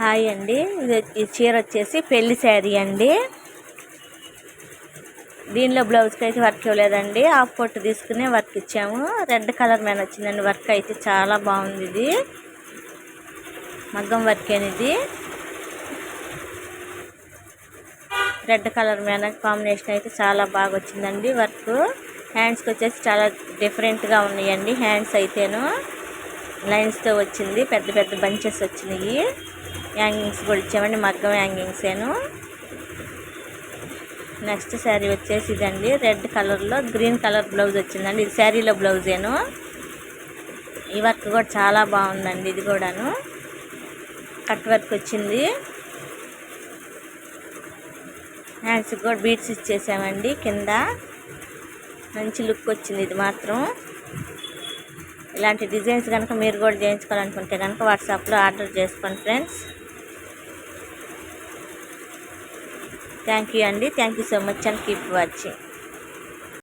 Hi అండి, ఈ చీర వచ్చేసి పెళ్లి శారీ అండి. దీనిలో బ్లౌజ్కి అయితే వర్క్ ఇవ్వలేదండి, హాఫ్ పొట్టు తీసుకుని వర్క్ ఇచ్చాము. రెడ్ కలర్ మీద వచ్చిందండి వర్క్ అయితే చాలా బాగుంది. ఇది మగ్గం వర్క్ అనేది రెడ్ కలర్ మీద కాంబినేషన్ అయితే చాలా బాగా వచ్చిందండి వర్క్. హ్యాండ్స్కి వచ్చేసి చాలా డిఫరెంట్గా ఉన్నాయండి. హ్యాండ్స్ అయితేను లైన్స్తో వచ్చింది, పెద్ద పెద్ద బంచెస్ వచ్చినాయి. హ్యాంగింగ్స్ కూడా ఇచ్చామండి, మగ్గం హ్యాంగింగ్సేను. నెక్స్ట్ శారీ వచ్చేసి ఇదండి, రెడ్ కలర్లో గ్రీన్ కలర్ బ్లౌజ్ వచ్చిందండి. ఇది శారీలో బ్లౌజేను. ఈ వర్క్ కూడా చాలా బాగుందండి. ఇది కూడాను కట్ వర్క్ వచ్చింది. హ్యాండ్స్కి కూడా బీడ్స్ ఇచ్చేసామండి కింద. మంచి లుక్ వచ్చింది. ఇది మాత్రం ఇలాంటి డిజైన్స్ కనుక మీరు కూడా చేయించుకోవాలనుకుంటే కనుక వాట్సాప్లో ఆర్డర్ చేసుకోండి ఫ్రెండ్స్. థ్యాంక్ యూ అండి, thank you so much and keep watching.